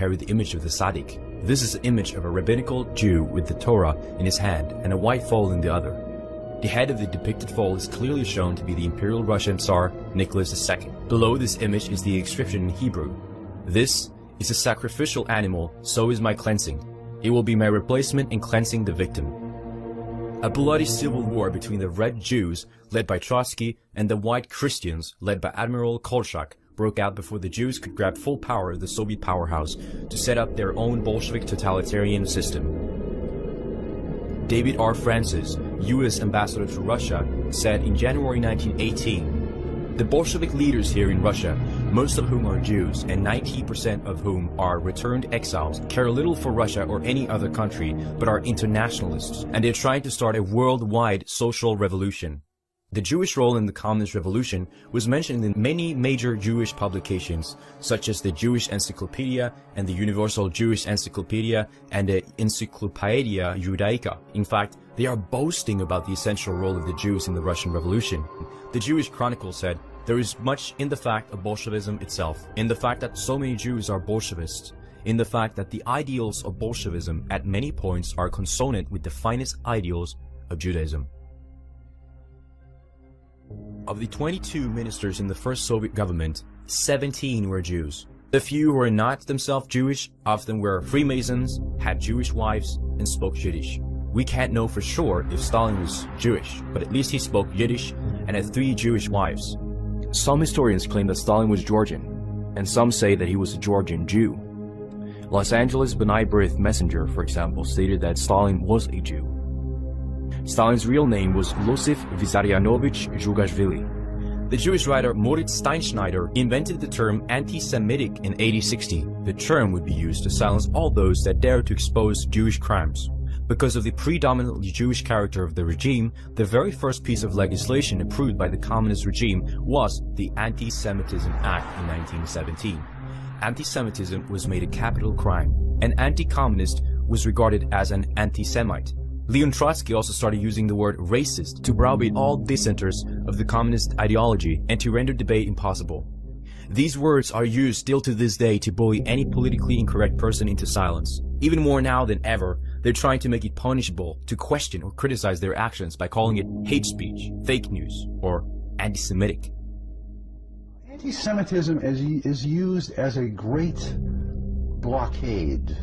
carry the image of the Tzaddik. This is the image of a rabbinical Jew with the Torah in his hand and a white foal in the other. The head of the depicted foal is clearly shown to be the Imperial Russian Tsar Nicholas II. Below this image is the inscription in Hebrew: "This is a sacrificial animal, so is my cleansing. It will be my replacement in cleansing the victim." A bloody civil war between the Red Jews, led by Trotsky, and the White Christians, led by Admiral Kolchak, broke out before the Jews could grab full power of the Soviet powerhouse to set up their own Bolshevik totalitarian system. David R. Francis, U.S. ambassador to Russia, said in January 1918, "The Bolshevik leaders here in Russia, most of whom are Jews and 90% of whom are returned exiles, care little for Russia or any other country, but are internationalists, and they're trying to start a worldwide social revolution." The Jewish role in the Communist Revolution was mentioned in many major Jewish publications, such as the Jewish Encyclopedia and the Universal Jewish Encyclopedia and the Encyclopaedia Judaica. In fact, they are boasting about the essential role of the Jews in the Russian Revolution. The Jewish Chronicle said, "There is much in the fact of Bolshevism itself, in the fact that so many Jews are Bolshevists, in the fact that the ideals of Bolshevism at many points are consonant with the finest ideals of Judaism." Of the 22 ministers in the first Soviet government, 17 were Jews. The few who were not themselves Jewish often were Freemasons, had Jewish wives, and spoke Yiddish. We can't know for sure if Stalin was Jewish, but at least he spoke Yiddish and had 3 Jewish wives. Some historians claim that Stalin was Georgian, and some say that he was a Georgian Jew. Los Angeles B'nai B'rith Messenger, for example, stated that Stalin was a Jew. Stalin's real name was Losif Vissarionovich Zhugashvili. The Jewish writer Moritz Steinschneider invented the term anti-Semitic in 1860. The term would be used to silence all those that dared to expose Jewish crimes. Because of the predominantly Jewish character of the regime, the very first piece of legislation approved by the communist regime was the Anti-Semitism Act in 1917. Anti-Semitism was made a capital crime. An anti-communist was regarded as an anti-Semite. Leon Trotsky also started using the word racist to browbeat all dissenters of the communist ideology and to render debate impossible. These words are used still to this day to bully any politically incorrect person into silence. Even more now than ever, they're trying to make it punishable to question or criticize their actions by calling it hate speech, fake news, or anti-Semitic. Anti-Semitism is used as a great blockade.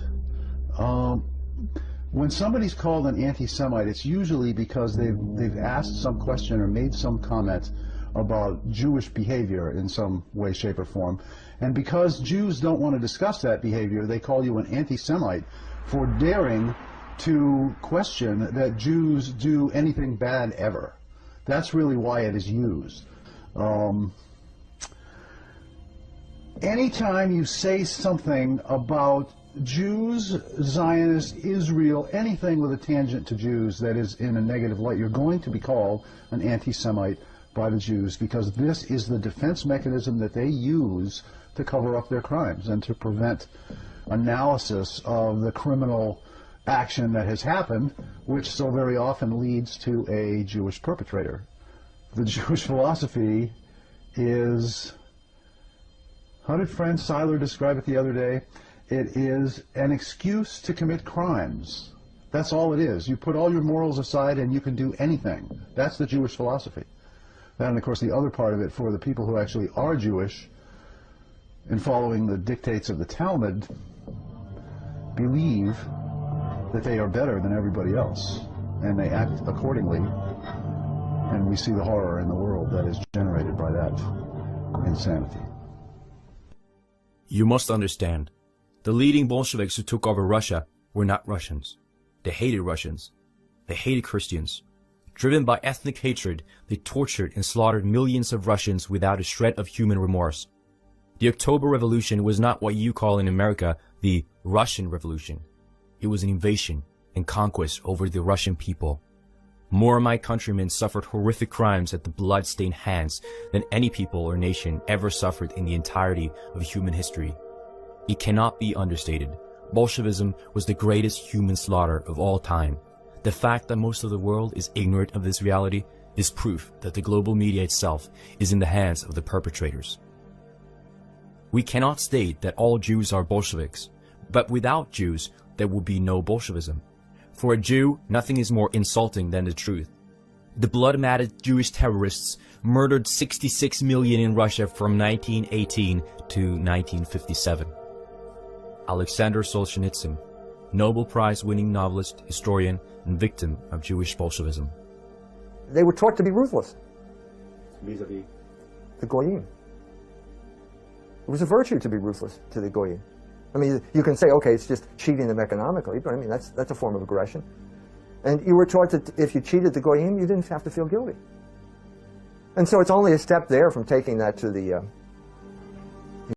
When somebody's called an anti-Semite, it's usually because they've asked some question or made some comment about Jewish behavior in some way, shape, or form. And because Jews don't want to discuss that behavior, they call you an anti-Semite for daring to question that Jews do anything bad ever. That's really why it is used. Anytime you say something about Jews, Zionists, Israel, anything with a tangent to Jews that is in a negative light, you're going to be called an anti-Semite by the Jews, because this is the defense mechanism that they use to cover up their crimes and to prevent analysis of the criminal action that has happened, which so very often leads to a Jewish perpetrator. The Jewish philosophy is, how did Franz Seiler describe it the other day? It is an excuse to commit crimes. That's all it is. You put all your morals aside and you can do anything. That's the Jewish philosophy. And of course the other part of it, for the people who actually are Jewish, in following the dictates of the Talmud, believe that they are better than everybody else, and they act accordingly, and we see the horror in the world that is generated by that insanity. You must understand, the leading Bolsheviks who took over Russia were not Russians. They hated Russians. They hated Christians. Driven by ethnic hatred, they tortured and slaughtered millions of Russians without a shred of human remorse. The October Revolution was not what you call in America the Russian Revolution. It was an invasion and conquest over the Russian people. More of my countrymen suffered horrific crimes at the blood-stained hands than any people or nation ever suffered in the entirety of human history. It cannot be understated. Bolshevism was the greatest human slaughter of all time. The fact that most of the world is ignorant of this reality is proof that the global media itself is in the hands of the perpetrators. We cannot state that all Jews are Bolsheviks, But without Jews, there would be no Bolshevism. For a Jew, nothing is more insulting than the truth. The blood-mad Jewish terrorists murdered 66 million in Russia from 1918 to 1957. Alexander Solzhenitsyn, Nobel Prize-winning novelist, historian, and victim of Jewish Bolshevism. They were taught to be ruthless. Vis-a-vis? The Goyim. It was a virtue to be ruthless to the Goyim. I mean, you can say, okay, it's just cheating them economically, but I mean, that's a form of aggression. And you were taught that if you cheated the Goyim, you didn't have to feel guilty. And so it's only a step there from taking that to the